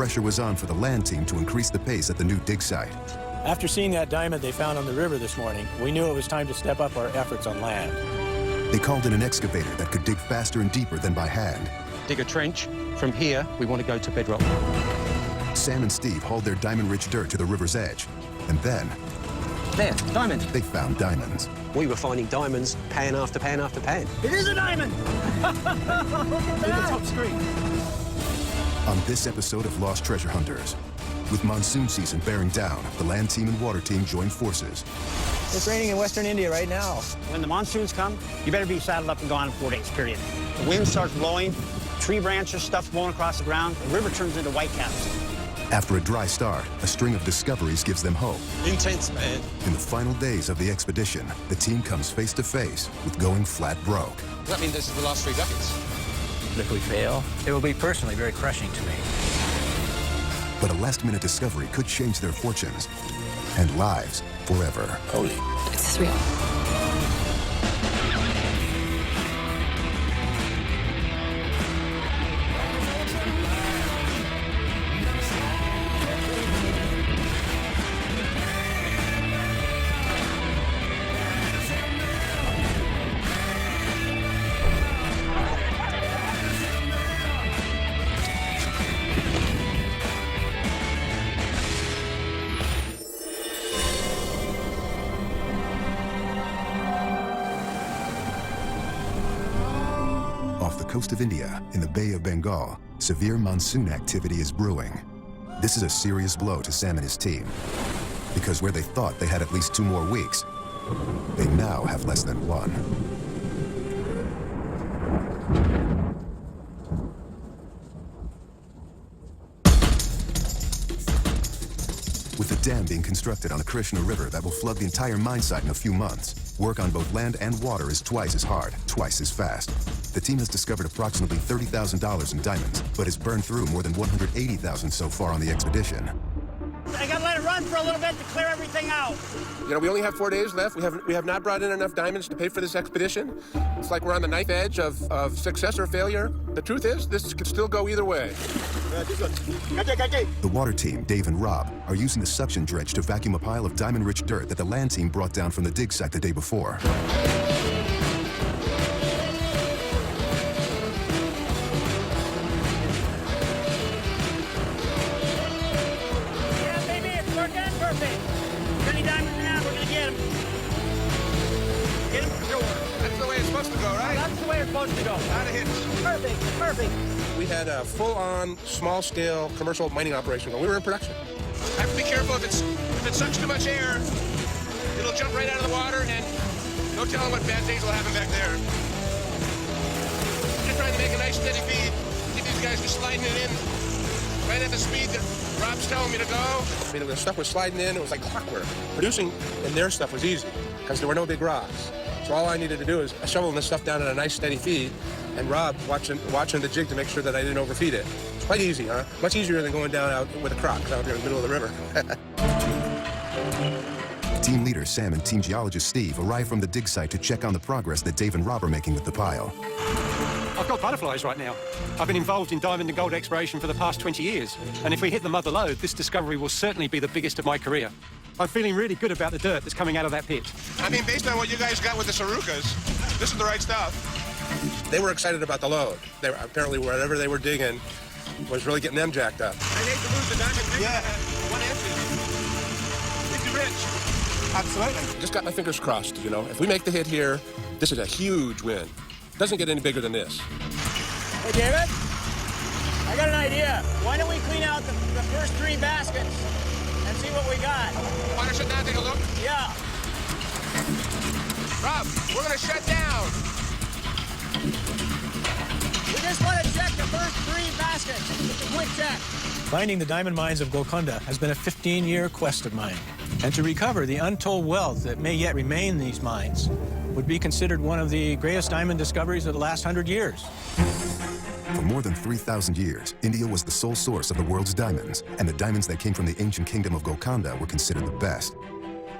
Pressure was on for the land team to increase the pace at the new dig site. After seeing that diamond they found on the river this morning, we knew it was time to step up our efforts on land. They called in an excavator that could dig faster and deeper than by hand. Dig a trench. From here, we want to go to bedrock. Sam and Steve hauled their diamond-rich dirt to the river's edge. And then... There, diamond. They found diamonds. We were finding diamonds pan after pan after pan. It is a diamond! Look at the top screen. On this episode of Lost Treasure Hunters, with monsoon season bearing down, the land team and water team join forces. It's raining in western India right now. When the monsoons come, you better be saddled up and gone in 4 days, period. The wind starts blowing, tree branches, stuff blowing across the ground, the river turns into white caps. After a dry start, a string of discoveries gives them hope. Intense, man. In the final days of the expedition, the team comes face to face with going flat broke. Does that mean this is the last 3 ducats? If we fail, it will be personally very crushing to me. But a last-minute discovery could change their fortunes and lives forever. Holy. Is this real? Off the coast of India, in the Bay of Bengal, severe monsoon activity is brewing. This is a serious blow to Sam and his team, because where they thought they had at least 2 more weeks, they now have less than 1. With the dam being constructed on the Krishna River that will flood the entire mine site in a few months, work on both land and water is twice as hard, twice as fast. The team has discovered approximately $30,000 in diamonds, but has burned through more than $180,000 so far on the expedition. I gotta let it run for a little bit to clear everything out. You know, we only have 4 days left. We have not brought in enough diamonds to pay for this expedition. It's like we're on the knife edge of success or failure. The truth is, this could still go either way. The water team, Dave and Rob, are using the suction dredge to vacuum a pile of diamond-rich dirt that the land team brought down from the dig site the day before. Yeah, baby, it's working perfect. 20 diamonds now, we're gonna get them. Get them for sure. That's the way it's supposed to go, right? That's the way it's supposed to go. Not a hitch. Perfect, perfect. We had a full-on, small-scale commercial mining operation when we were in production. I have to be careful if it sucks too much air, it'll jump right out of the water, and no telling what bad things will happen back there. Just trying to make a nice steady feed, keep these guys just sliding it in right at the speed that Rob's telling me to go. I mean, the stuff was sliding in, it was like clockwork. Producing in their stuff was easy, because there were no big rocks. So all I needed to do is shovel this stuff down at a nice steady feed, and Rob watching the jig to make sure that I didn't overfeed it. It's quite easy, huh? Much easier than going down out with a crock out here in the middle of the river. Team leader Sam and team geologist Steve arrive from the dig site to check on the progress that Dave and Rob are making with the pile. I've got butterflies right now. I've been involved in diamond and gold exploration for the past 20 years. And if we hit the mother lode, this discovery will certainly be the biggest of my career. I'm feeling really good about the dirt that's coming out of that pit. I mean, based on what you guys got with the Sarukas, this is the right stuff. They were excited about the load. They were, apparently, wherever they were digging was really getting them jacked up. I hate to lose the diamond. Yeah. 1 inch. Make you rich. Absolutely. Just got my fingers crossed, you know. If we make the hit here, this is a huge win. Doesn't get any bigger than this. Hey, David, I got an idea. Why don't we clean out the first 3 baskets and see what we got? Want to shut down, take a look? Yeah. Rob, we're going to shut down. We just want to check the first 3 baskets. Just a quick check. Finding the diamond mines of Golconda has been a 15-year quest of mine. And to recover the untold wealth that may yet remain in these mines would be considered one of the greatest diamond discoveries of the last 100 years. For more than 3,000 years, India was the sole source of the world's diamonds, and the diamonds that came from the ancient kingdom of Golconda were considered the best.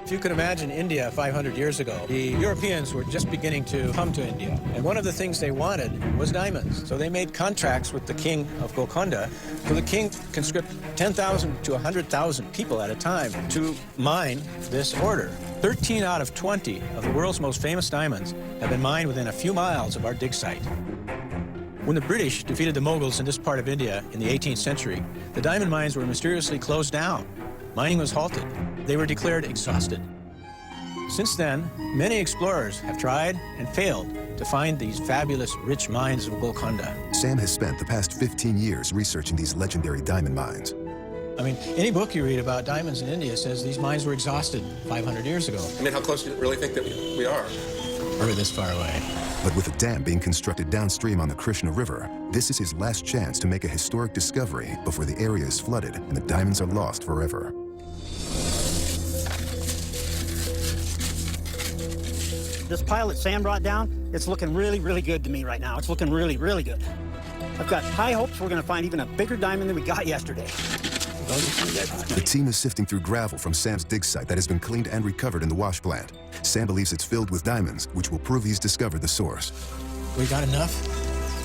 If you could imagine India 500 years ago, the Europeans were just beginning to come to India. And one of the things they wanted was diamonds. So they made contracts with the king of Golconda, so the king conscript 10,000 to 100,000 people at a time to mine this order. 13 out of 20 of the world's most famous diamonds have been mined within a few miles of our dig site. When the British defeated the Mughals in this part of India in the 18th century, the diamond mines were mysteriously closed down. Mining was halted. They were declared exhausted. Since then, many explorers have tried and failed to find these fabulous, rich mines of Golconda. Sam has spent the past 15 years researching these legendary diamond mines. I mean, any book you read about diamonds in India says these mines were exhausted 500 years ago. I mean, how close do you really think that we are? We're this far away. But with a dam being constructed downstream on the Krishna River, this is his last chance to make a historic discovery before the area is flooded and the diamonds are lost forever. This pile that Sam brought down, it's looking really, really good to me right now. It's looking really, really good. I've got high hopes we're going to find even a bigger diamond than we got yesterday. The team is sifting through gravel from Sam's dig site that has been cleaned and recovered in the wash plant. Sam believes it's filled with diamonds, which will prove he's discovered the source. We got enough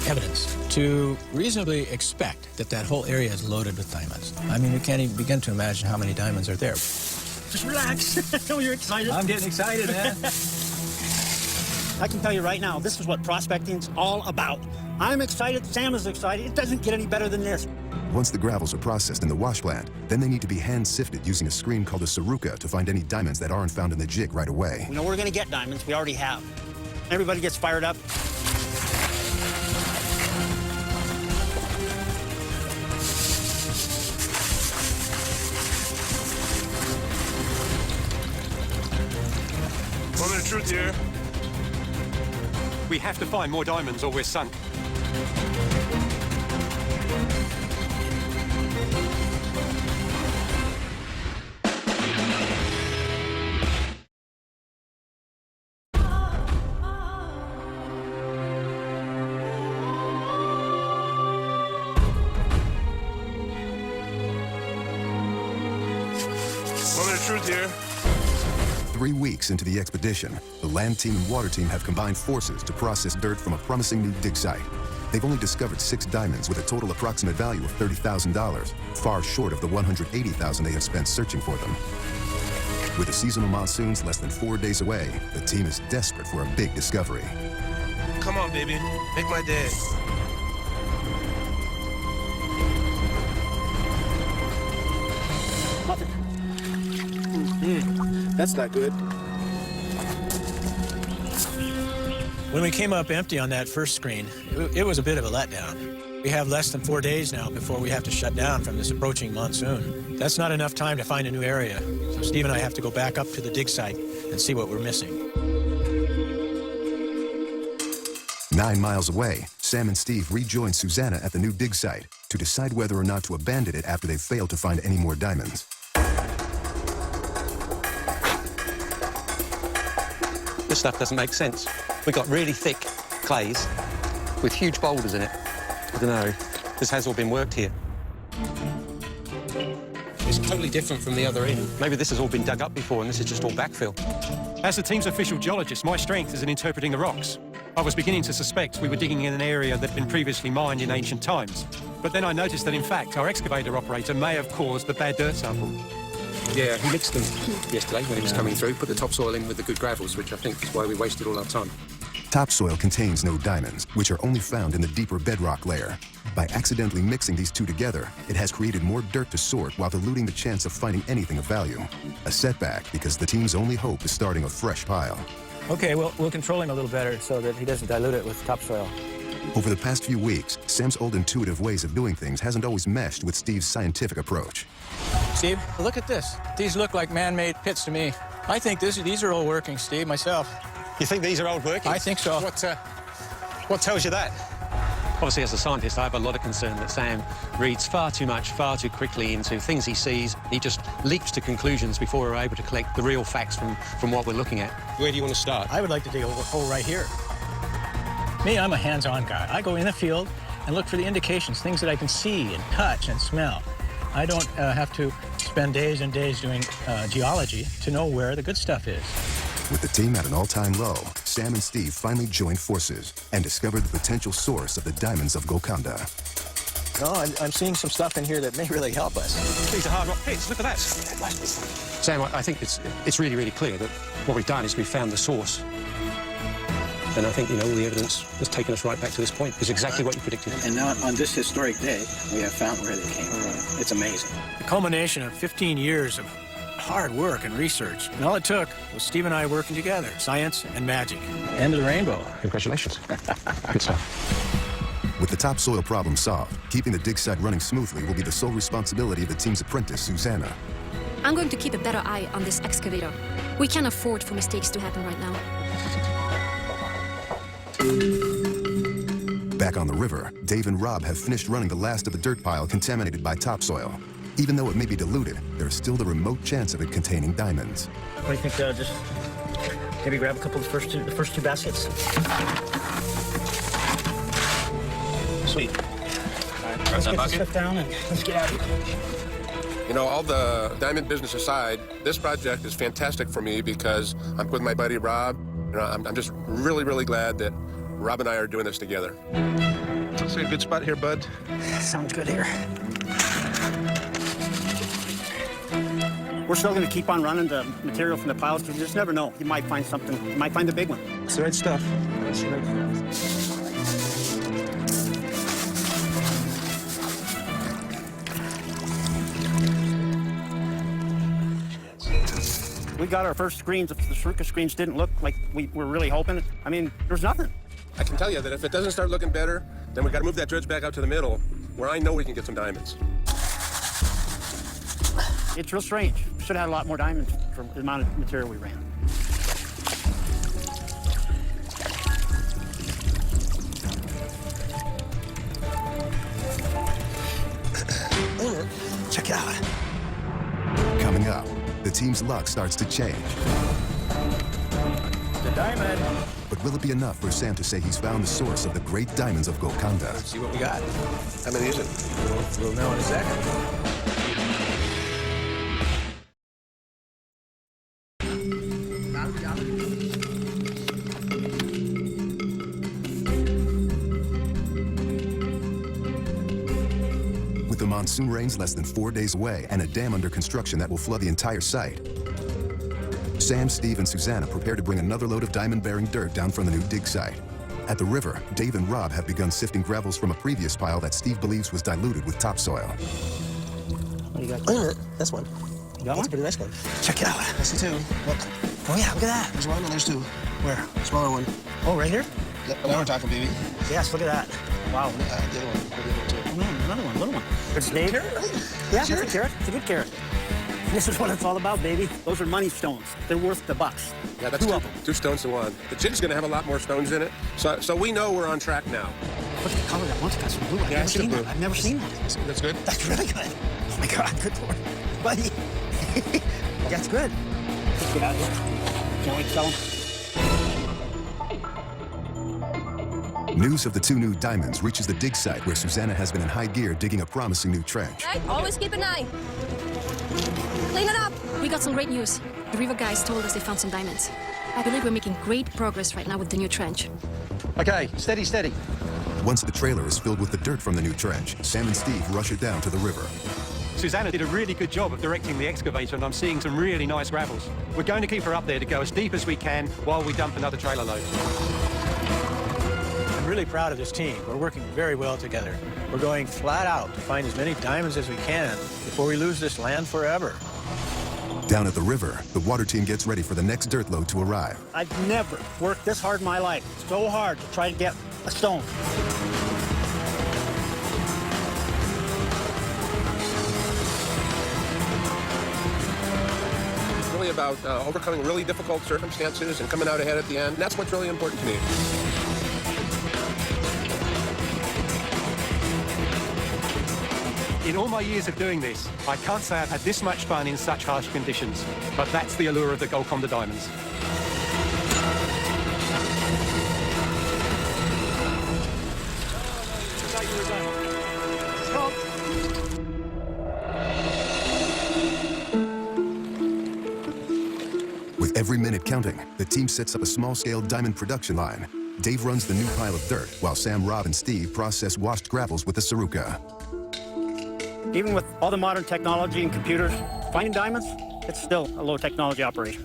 evidence to reasonably expect that that whole area is loaded with diamonds. I mean, you can't even begin to imagine how many diamonds are there. Just relax. I know you're excited. I'm getting excited, man. I can tell you right now, this is what prospecting's all about. I'm excited, Sam is excited. It doesn't get any better than this. Once the gravels are processed in the wash plant, then they need to be hand-sifted using a screen called a saruka to find any diamonds that aren't found in the jig right away. We know we're going to get diamonds. We already have. Everybody gets fired up. Moment of truth here. We have to find more diamonds or we're sunk. Moment of truth here. 3 weeks into the expedition, the land team and water team have combined forces to process dirt from a promising new dig site. They've only discovered 6 diamonds with a total approximate value of $30,000, far short of the $180,000 they have spent searching for them. With the seasonal monsoons less than 4 days away, the team is desperate for a big discovery. Come on, baby. Make my day. Nothing. That's not good. When we came up empty on that first screen, it was a bit of a letdown. We have less than 4 days now before we have to shut down from this approaching monsoon. That's not enough time to find a new area. So Steve and I have to go back up to the dig site and see what we're missing. 9 miles away, Sam and Steve rejoin Susanna at the new dig site to decide whether or not to abandon it after they've failed to find any more diamonds. This stuff doesn't make sense. We've got really thick clays with huge boulders in it. I don't know. This has all been worked here. It's totally different from the other end. Maybe this has all been dug up before and this is just all backfill. As the team's official geologist, my strength is in interpreting the rocks. I was beginning to suspect we were digging in an area that had been previously mined in ancient times. But then I noticed that, in fact, our excavator operator may have caused the bad dirt sample. Yeah, he mixed them yesterday when he was coming through, put the topsoil in with the good gravels, which I think is why we wasted all our time. Topsoil contains no diamonds, which are only found in the deeper bedrock layer. By accidentally mixing these two together, it has created more dirt to sort while diluting the chance of finding anything of value. A setback because the team's only hope is starting a fresh pile. Okay, we'll control him a little better so that he doesn't dilute it with topsoil. Over the past few weeks, Sam's old intuitive ways of doing things hasn't always meshed with Steve's scientific approach. Steve, look at this. These look like man-made pits to me. I think these are all working, Steve, myself. You think these are old workings? I think so. What tells you that? Obviously, as a scientist, I have a lot of concern that Sam reads far too much, far too quickly into things he sees. He just leaps to conclusions before we're able to collect the real facts from what we're looking at. Where do you want to start? I would like to dig a hole right here. Me, I'm a hands-on guy. I go in the field and look for the indications, things that I can see and touch and smell. I don't have to spend days and days doing geology to know where the good stuff is. With the team at an all-time low, Sam and Steve finally joined forces and discovered the potential source of the diamonds of Golconda. No, I'm seeing some stuff in here that may really help us. These are hard rock pits. Look at that. Sam, I think it's really, really clear that what we've done is we've found the source. And I think, all the evidence has taken us right back to this point. It's exactly what you predicted. And now, on this historic day, we have found where they came from. It's amazing. The culmination of 15 years of hard work and research. And all it took was Steve and I working together. Science and magic. End of the rainbow. Congratulations. Good stuff. With the topsoil problem solved, keeping the dig site running smoothly will be the sole responsibility of the team's apprentice, Susanna. I'm going to keep a better eye on this excavator. We can't afford for mistakes to happen right now. Back on the river, Dave and Rob have finished running the last of the dirt pile contaminated by topsoil. Even though it may be diluted, there is still the remote chance of it containing diamonds. What do you think? Just maybe grab a couple of the first two baskets. Sweet. All right, let's get this stuff down and let's get out of here. All the diamond business aside, this project is fantastic for me because I'm with my buddy Rob. I'm just really, really glad that Rob and I are doing this together. Looks like a good spot here, bud. Sounds good here. We're still going to keep on running the material from the piles because you just never know. You might find something. You might find the big one. It's the right stuff. That's the right stuff. We got our first screens. The Shruka screens didn't look like we were really hoping. I mean, there's nothing. I can tell you that if it doesn't start looking better, then we got to move that dredge back out to the middle where I know we can get some diamonds. It's real strange. We should have had a lot more diamonds for the amount of material we ran. Check it out. Coming up, the team's luck starts to change. The diamond. But will it be enough for Sam to say he's found the source of the great diamonds of Golconda? See what we got. How many is it? We'll know in a second. With the monsoon rains less than 4 days away and a dam under construction that will flood the entire site, Sam, Steve, and Susanna prepare to bring another load of diamond-bearing dirt down from the new dig site. At the river, Dave and Rob have begun sifting gravels from a previous pile that Steve believes was diluted with topsoil. What do you got? Wait a minute, that's one. You got That's one? a pretty nice one. Check it out. I see two. Look, Oh, yeah, look at that. there's one and there's two. Where? Smaller one. Oh, right here? Yep, now we're talking, baby. Yes, look at that. Wow. The other one. The other one, too. Oh, man, another one, little one. It's Dave. Yeah, it's a carrot. It's a good carrot. This is what it's all about, baby. Those are money stones. They're worth the bucks. Yeah, that's Two of them. two stones to one. The jig's going to have a lot more stones in it, so we know we're on track now. Look at the color of that one. It's got some blue. Yeah, I see the blue. I've never seen that. That's good. That's really good. Oh, my God. Good Lord. Buddy. That's good. Let's get out of here. Can't wait to tell them. News of the two new diamonds reaches the dig site where Susanna has been in high gear digging a promising new trench. Right? Always keep an eye. Clean it up. We got some great news. The river guys told us they found some diamonds. I believe we're making great progress right now with the new trench. Okay, steady, steady. Once the trailer is filled with the dirt from the new trench, Sam and Steve rush it down to the river. Susanna did a really good job of directing the excavator, and I'm seeing some really nice gravels. We're going to keep her up there to go as deep as we can while we dump another trailer load. I'm really proud of this team. We're working very well together. We're going flat out to find as many diamonds as we can before we lose this land forever. Down at the river, the water team gets ready for the next dirt load to arrive. I've never worked this hard in my life. So hard to try to get a stone. It's really about overcoming really difficult circumstances and coming out ahead at the end. That's what's really important to me. In all my years of doing this, I can't say I've had this much fun in such harsh conditions. But that's the allure of the Golconda Diamonds. Every minute counting, the team sets up a small-scale diamond production line. Dave runs the new pile of dirt, while Sam, Rob, and Steve process washed gravels with the Saruka. Even with all the modern technology and computers, finding diamonds, it's still a low technology operation.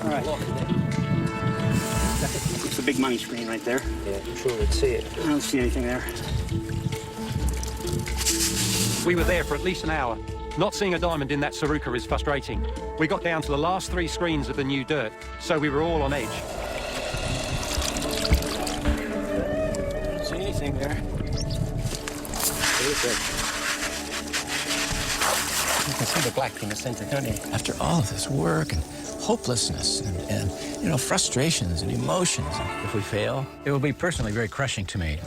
All right. It's the big money screen right there. Yeah, sure would see it. I don't see anything there. We were there for at least an hour. Not seeing a diamond in that Saruka is frustrating. We got down to the last 3 screens of the new dirt, so we were all on edge. Don't see anything there. You can see the black in the center, can't you? After all of this work and hopelessness and you know, frustrations and emotions, if we fail, it will be personally very crushing to me.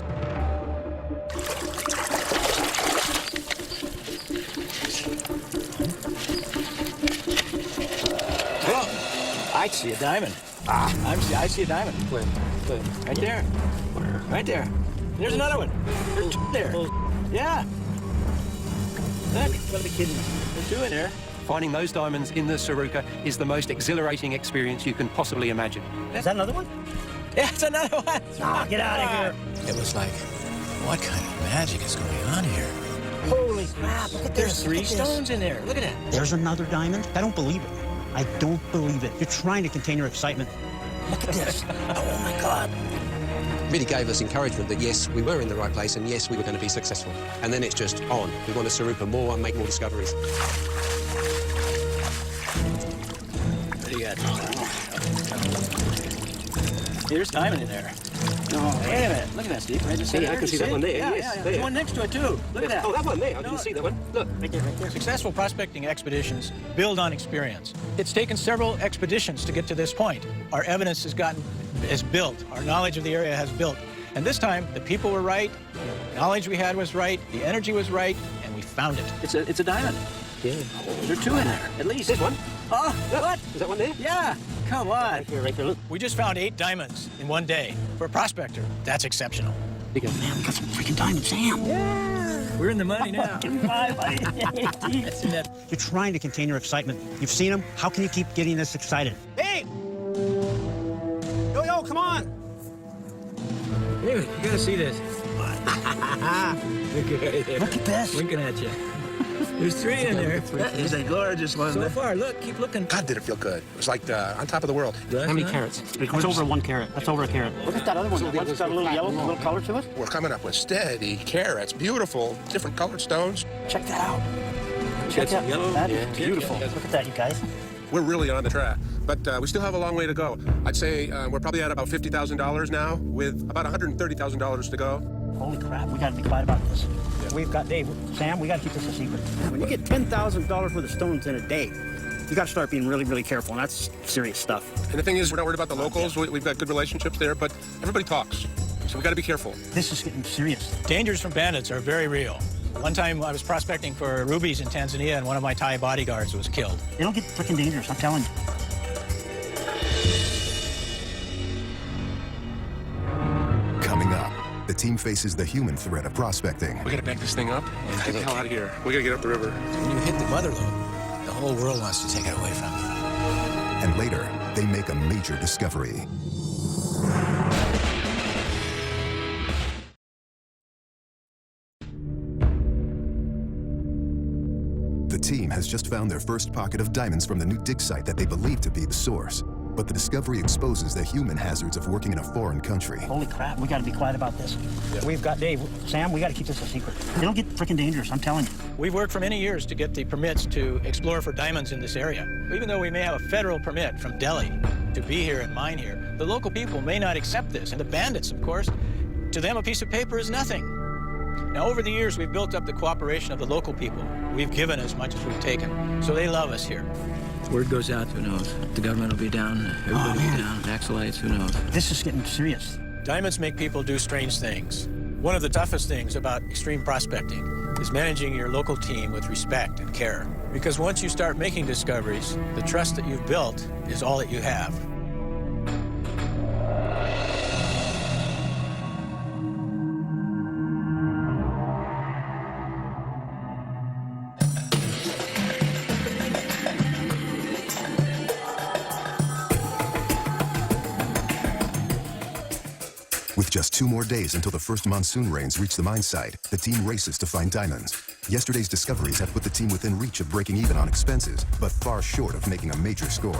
I see a diamond. I see a diamond. Where? Right there. Right there. There's another one. There's 2 there. Yeah. Look, you gotta be kidding me. There's 2 in there. Finding those diamonds in the Saruka is the most exhilarating experience you can possibly imagine. Is that another one? Yeah, it's another one. Ah, get out of here. It was like, what kind of magic is going on here? Holy crap, look at There's this. 3 look at this. stones in there. Look at that. There's another diamond? I don't believe it. I don't believe it. You're trying to contain your excitement. Look at this. Oh, my God. Really gave us encouragement that yes, we were in the right place and yes, we were going to be successful. And then it's just on. We want to Saruka more and make more discoveries. What do you got? There's diamond in there. No, Wait a minute. Look at that, Steve. Right just Yeah, I can see that one there. Yeah, Yes, yeah. there. There's one next to it, too. Look at that. Oh, that one there. I didn't see that one. Look. right there, right there. Successful prospecting expeditions build on experience. It's taken several expeditions to get to this point. Our evidence is built. Our knowledge of the area has built. And this time, the people were right, the knowledge we had was right, the energy was right, and we found it. It's a diamond. Yeah. There are 2 in there, at least. This one? Oh, what? Is that one there? Yeah, come on. Right there, look. We just found 8 diamonds in one day. For a prospector, that's exceptional. Big one. Man, we got some freaking diamonds, Sam. We're in the money now. You're trying to contain your excitement. You've seen them. How can you keep getting this excited? Hey! Yo, come on! David, you gotta see this. Look at this. Winking at you. There's 3 in there. That is a gorgeous one. So far, look, keep looking. God, did it feel good. It was like on top of the world. How many carats? That's over 1 carat. That's over a carat. Look at that other one. One's got a little yellow, a little color to it. We're coming up with steady carats, beautiful, different colored stones. Check that out. Check that. That is beautiful. Look at that, you guys. We're really on the track, but we still have a long way to go. I'd say we're probably at about $50,000 now, with about $130,000 to go. Holy crap, we gotta be quiet about this. We've got, Dave, Sam, we gotta keep this a secret. When you get $10,000 worth of stones in a day, you gotta start being really, really careful, and that's serious stuff. And the thing is, we're not worried about the locals. We've got good relationships there, but everybody talks, so we got to be careful. This is getting serious. Dangers from bandits are very real. One time I was prospecting for rubies in Tanzania, and one of my Thai bodyguards was killed. They don't get freaking dangerous, I'm telling you. Coming up, the team faces the human threat of prospecting. We got to back this thing up and get the hell out of here. We got to get up the river. When you hit the mother lode, the whole world wants to take it away from you. And later, they make a major discovery. The team has just found their first pocket of diamonds from the new dig site that they believe to be the source. But the discovery exposes the human hazards of working in a foreign country. Holy crap, we gotta be quiet about this. Yeah. We've got, Dave, Sam, we gotta keep this a secret. They don't get freaking dangerous, I'm telling you. We've worked for many years to get the permits to explore for diamonds in this area. Even though we may have a federal permit from Delhi to be here and mine here, the local people may not accept this. And the bandits, of course, to them a piece of paper is nothing. Now, over the years, we've built up the cooperation of the local people. We've given as much as we've taken, so they love us here. Word goes out, who knows? The government will be down, everybody will be down, Naxalites, who knows? This is getting serious. Diamonds make people do strange things. One of the toughest things about extreme prospecting is managing your local team with respect and care. Because once you start making discoveries, the trust that you've built is all that you have. With just 2 more days until the first monsoon rains reach the mine site, the team races to find diamonds. Yesterday's discoveries have put the team within reach of breaking even on expenses, but far short of making a major score.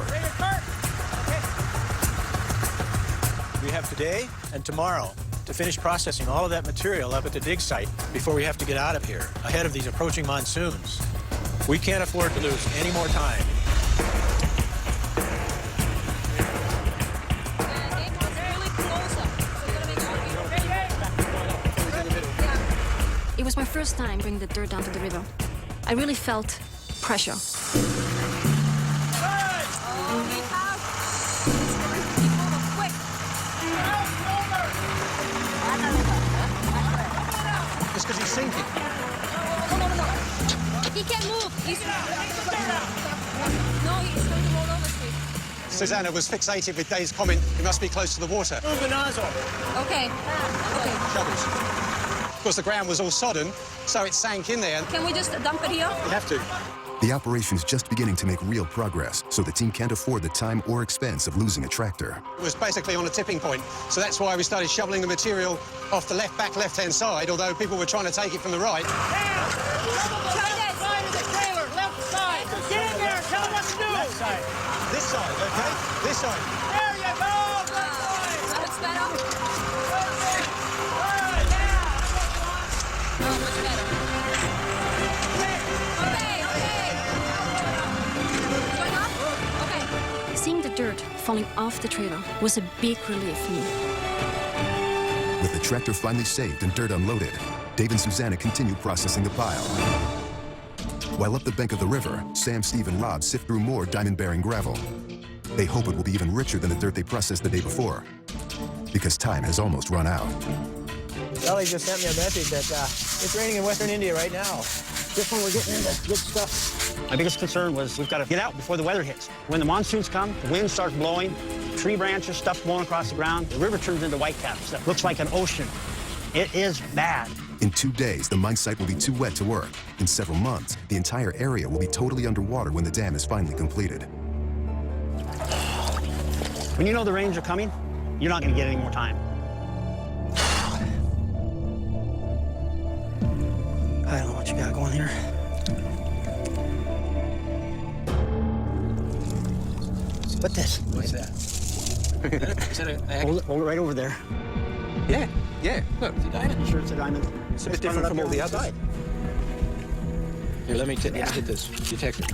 We have today and tomorrow to finish processing all of that material up at the dig site before we have to get out of here, ahead of these approaching monsoons. We can't afford to lose any more time. It was my first time bringing the dirt down to the river. I really felt pressure. It's because he's sinking. No. He can't move. He's going to roll over, Steve. Susanna was fixated with Dave's comment, it must be close to the water. Move the nozzle. Okay. Shovels. Of course, the ground was all sodden, so it sank in there. Can we just dump it here? You have to. The operation's just beginning to make real progress, so the team can't afford the time or expense of losing a tractor. It was basically on a tipping point, so that's why we started shoveling the material off the left-hand side, although people were trying to take it from the right. This side, okay? This side. There you go! That looks better. Much better. Okay. Going up? Okay. Seeing the dirt falling off the trailer was a big relief for me. With the tractor finally saved and dirt unloaded, Dave and Susanna continue processing the pile. While up the bank of the river, Sam, Steve, and Rob sift through more diamond-bearing gravel. They hope it will be even richer than the dirt they processed the day before, because time has almost run out. Ellie just sent me a message that it's raining in western India right now. Just when we're getting into good stuff. My biggest concern was we've got to get out before the weather hits. When the monsoons come, the wind starts blowing, tree branches, stuff blowing across the ground, the river turns into whitecaps. That looks like an ocean. It is bad. In 2 days, the mine site will be too wet to work. In several months, the entire area will be totally underwater when the dam is finally completed. When you know the rains are coming, you're not going to get any more time. I don't know what you got going here. What's this? What's that? Is that a... Hold it right over there. Yeah, look. It's a diamond. You sure it's a diamond? It's a bit different from all the others. Here, let me hit this detector.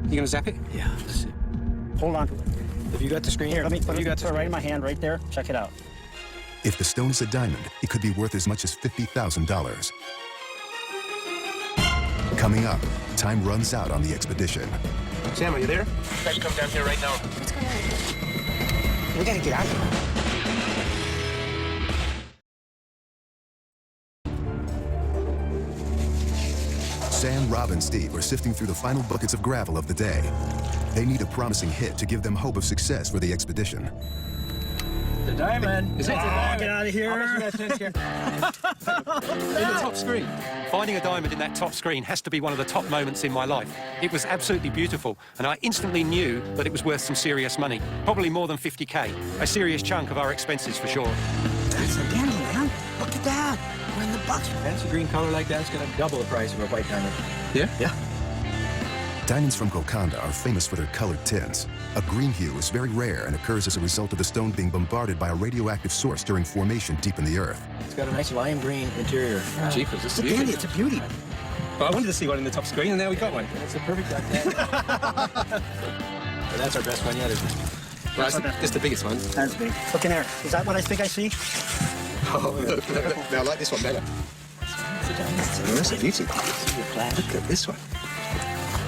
You gonna zap it? Yeah, let's see. Hold on to it. Have you got the screen here? Let me Have put you got it right in my hand right there. Check it out. If the stone is a diamond, it could be worth as much as $50,000. Coming up, time runs out on the expedition. Sam, are you there? Guys, come down here right now. What's going on? We got to get out of here. Sam, Rob, and Steve are sifting through the final buckets of gravel of the day. They need a promising hit to give them hope of success for the expedition. The diamond. Is it? Get out of here. In the top screen. Finding a diamond in that top screen has to be one of the top moments in my life. It was absolutely beautiful, and I instantly knew that it was worth some serious money. Probably more than 50K. A serious chunk of our expenses for sure. That's a diamond, man. Look at that. We're in the bucket. Fancy green color like that's going to double the price of a white diamond. Yeah? Yeah. Diamonds from Golconda are famous for their colored tints. A green hue is very rare and occurs as a result of the stone being bombarded by a radioactive source during formation deep in the earth. It's got a nice lime green interior. Jeepers, It's a dandy. It's a beauty. But I wanted to see one in the top screen, and now we got one. That's the perfect duck tag. That's our best one yet, isn't it? Well, it's the biggest one. That's big. Look in there. Is that what I think I see? Oh, look. Now, I like this one better. That's a beauty. Look at this one.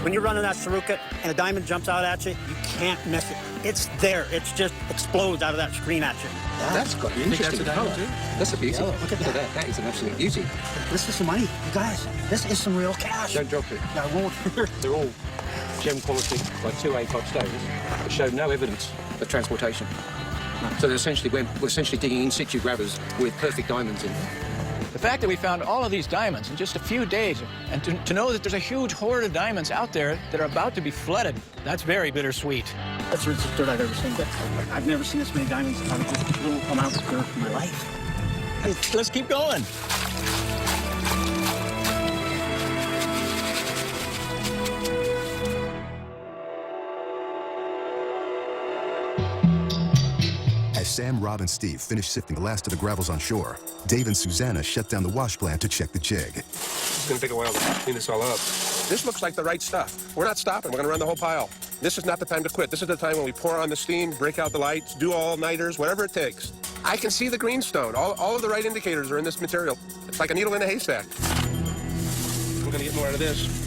When you're running that Saruka and a diamond jumps out at you, you can't miss it. It's there. It's just explodes out of that screen at you. That's got an interesting that's a colour. diamond, That's a beauty. Look at that. That is an absolute beauty. This is some money. You guys, this is some real cash. Don't drop it. I won't. They're all gem quality, like 2A type stones, that show no evidence of transportation. So they're essentially, we're essentially digging in situ grabbers with perfect diamonds in them. The fact that we found all of these diamonds in just a few days, and to know that there's a huge hoard of diamonds out there that are about to be flooded, that's very bittersweet. That's the richest dirt I've ever seen. I've never seen this many diamonds out of just little amounts of dirt in my life. Let's keep going. As Sam, Rob, and Steve finish sifting the last of the gravels on shore, Dave and Susanna shut down the wash plant to check the jig. It's going to take a while to clean this all up. This looks like the right stuff. We're not stopping. We're going to run the whole pile. This is not the time to quit. This is the time when we pour on the steam, break out the lights, do all-nighters, whatever it takes. I can see the greenstone. All of the right indicators are in this material. It's like a needle in a haystack. We're going to get more out of this.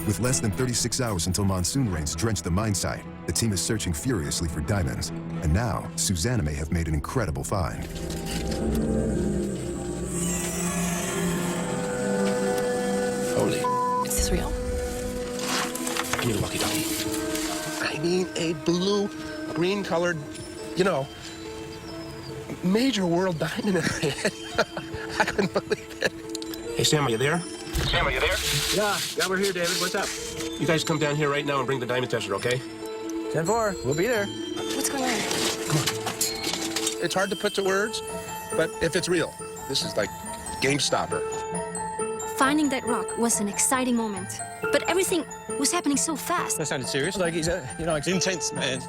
With less than 36 hours until monsoon rains drench the mine site, the team is searching furiously for diamonds. And now, Susanna may have made an incredible find. Holy. Is this real? I need a lucky dog. I mean a blue, green-colored, you know, major world diamond in my head. I couldn't believe it. Hey, Sam, are you there? Sam, are you there? Yeah, we're here, David. What's up? You guys come down here right now and bring the diamond tester, okay? 10-4. We'll be there. What's going on? It's hard to put to words, but if it's real, this is like game stopper. Finding that rock was an exciting moment, but everything was happening so fast. That sounded serious. Like he's, it's intense, man.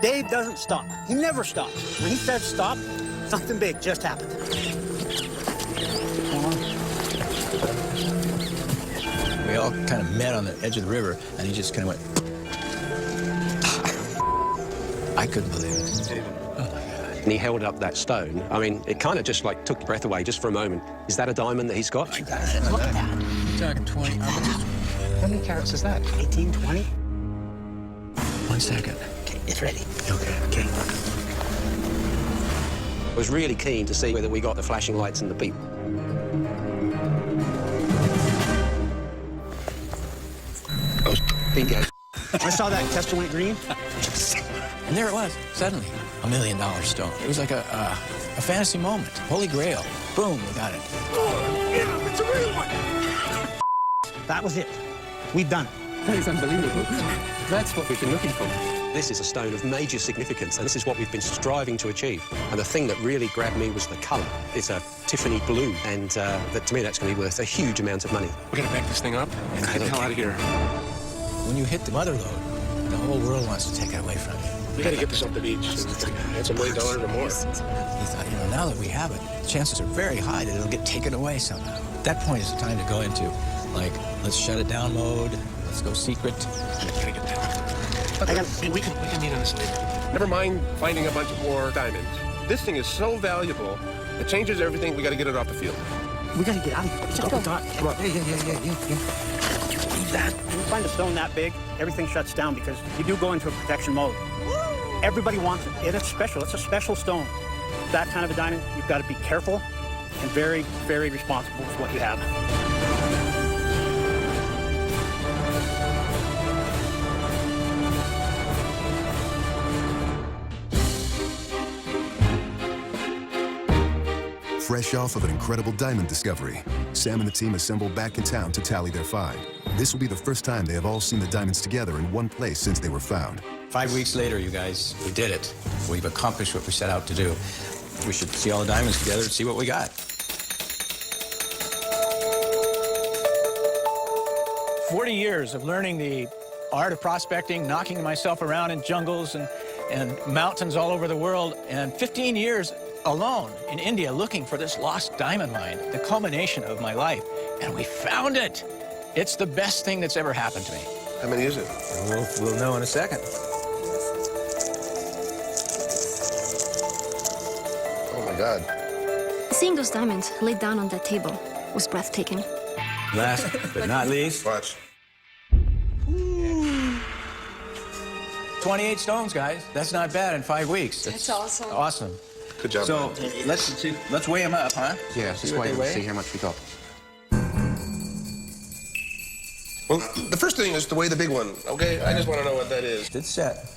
Dave doesn't stop. He never stops. When he says stop, something big just happened. We all kind of met on the edge of the river, and he just kind of went. I couldn't believe it. And he held up that stone. I mean, it kind of just like took the breath away just for a moment. Is that a diamond that he's got? Look at that. You're talking 20. How many carats is that? 18, 20. 1 second. Okay, it's ready. Okay. I was really keen to see whether we got the flashing lights and the beep. Oh, bingo. I saw that tester went green. And there it was, suddenly, $1 million stone. It was like a fantasy moment. Holy Grail. Boom, we got it. Oh, yeah, it's a real one. That was it. We've done it. That is unbelievable. That's what we've been looking for. This is a stone of major significance, and this is what we've been striving to achieve. And the thing that really grabbed me was the colour. It's a Tiffany blue, and to me that's going to be worth a huge amount of money. We're gonna back this thing up and get the hell out of here. When you hit the mother lode, the whole world wants to take it away from you. We gotta get this off the beach. It's $1 million or more. You thought, now that we have it, chances are very high that it'll get taken away somehow. At that point is the time to go into, like, let's shut it down mode, let's go secret. Gotta get that. We can meet on this later. Never mind finding a bunch of more diamonds. This thing is so valuable, it changes everything. We gotta get it off the field. We gotta get out of here. Let's go. Come on. Yeah. Leave that. When you find a stone that big, everything shuts down because you do go into a protection mode. Everybody wants it. It's special. It's a special stone. That kind of a diamond, you've got to be careful and very, very responsible with what you have. Fresh off of an incredible diamond discovery, Sam and the team assemble back in town to tally their find. This will be the first time they have all seen the diamonds together in one place since they were found. 5 weeks later, you guys, we did it. We've accomplished what we set out to do. We should see all the diamonds together and see what we got. 40 years of learning the art of prospecting, knocking myself around in jungles and mountains all over the world, and 15 years alone in India looking for this lost diamond mine, the culmination of my life. And we found it. It's the best thing that's ever happened to me. How many is it? We'll know in a second. Oh my God. Seeing those diamonds laid down on that table was breathtaking. Last but not least, Watch. 28 stones, guys. That's not bad in 5 weeks. That's awesome. Awesome. Good job. So let's weigh them up, huh? Yeah, See what they weigh? see how much we got. Well, the first thing is to weigh the big one, okay? I just want to know what that is. It's set.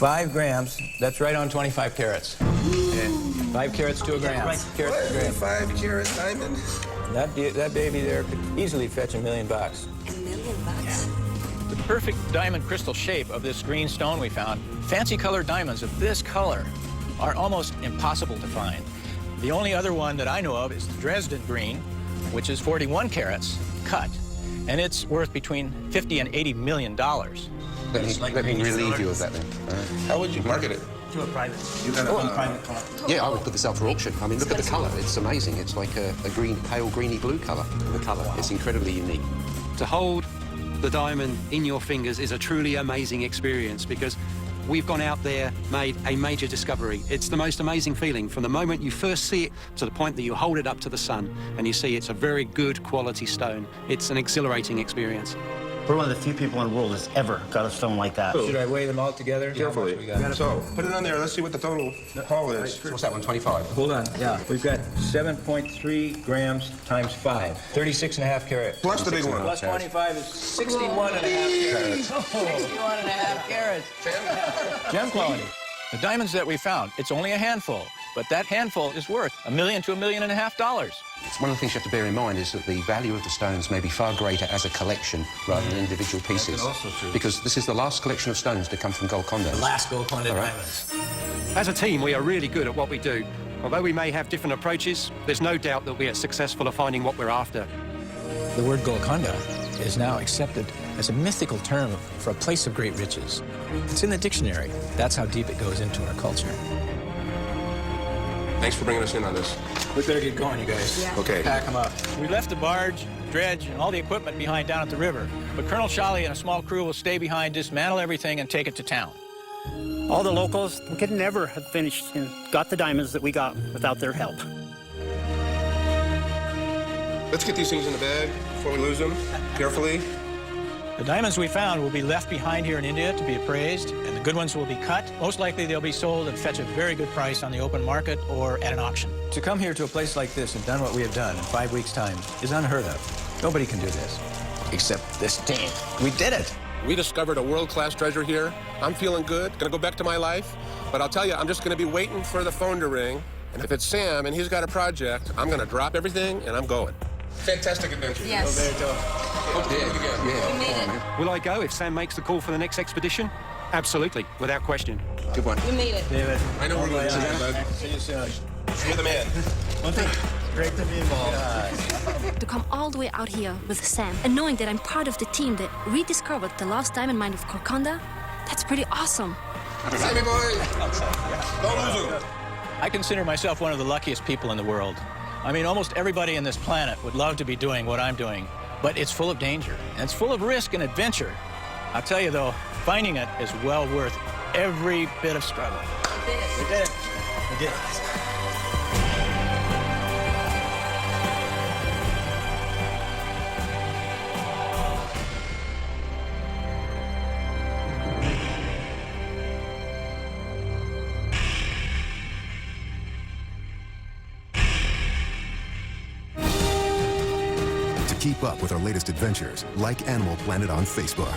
5 grams, that's right on 25 carats. 5 carats to a gram. Right. Carats to a gram. 5 carat diamond. That baby there could easily fetch $1 million. $1 million? The perfect diamond crystal shape of this green stone we found, fancy colored diamonds of this color are almost impossible to find. The only other one that I know of is the Dresden green, which is 41 carats cut, and it's worth between $50 and $80 million. Let me relieve you of that then. How would you market it? To a private. You got a private car. Yeah, I would put this up for auction. I mean, look at the colour. It's amazing. It's like a green, pale greeny blue colour. The colour. Wow. It's incredibly unique. To hold the diamond in your fingers is a truly amazing experience because we've gone out there, made a major discovery. It's the most amazing feeling from the moment you first see it to the point that you hold it up to the sun and you see it's a very good quality stone. It's an exhilarating experience. We're one of the few people in the world that's ever got a stone like that. Should I weigh them all together? Carefully. So, put it on there. Let's see what the total haul is. So what's that one, 25? Hold on, yeah. We've got 7.3 grams times 5, 36.5 carats. Plus the big one. Plus 25 is 61.5 carats. 61.5 carats. Gem quality. The diamonds that we found, it's only a handful, but that handful is worth $1 million to $1.5 million. One of the things you have to bear in mind is that the value of the stones may be far greater as a collection rather than individual pieces. That's also true. Because this is the last collection of stones to come from Golconda. The last Golconda All right. diamonds. As a team, we are really good at what we do. Although we may have different approaches, there's no doubt that we are successful at finding what we're after. The word Golconda is now accepted as a mythical term for a place of great riches. It's in the dictionary. That's how deep it goes into our culture. Thanks for bringing us in on this. We better get going, you guys. Yeah. Okay. Pack them up. We left the barge, dredge, and all the equipment behind down at the river. But Colonel Shawley and a small crew will stay behind, dismantle everything, and take it to town. All the locals could never have finished and got the diamonds that we got without their help. Let's get these things in the bag before we lose them. Carefully. The diamonds we found will be left behind here in India to be appraised, and the good ones will be cut. Most likely they'll be sold and fetch a very good price on the open market or at an auction. To come here to a place like this and done what we have done in 5 weeks' time is unheard of. Nobody can do this, except this team. We did it. We discovered a world-class treasure here. I'm feeling good. Gonna go back to my life. But I'll tell you, I'm just gonna be waiting for the phone to ring. And if it's Sam and he's got a project, I'm gonna drop everything and I'm going. Fantastic adventure. Yes. Oh, there you go. Hope to do it again. We made it. Will I go if Sam makes the call for the next expedition? Absolutely, without question. Good one. We made it. David. I know we're going to bud. See you soon. You're the man. One thing. Great to be involved. To come all the way out here with Sam and knowing that I'm part of the team that rediscovered the lost diamond mine of Golconda, that's pretty awesome. Sammy boy. Don't lose him. I consider myself one of the luckiest people in the world. I mean, almost everybody on this planet would love to be doing what I'm doing, but it's full of danger, and it's full of risk and adventure. I'll tell you, though, finding it is well worth every bit of struggle. We did it. We did it. We did it. To keep up with our latest adventures, like Animal Planet on Facebook.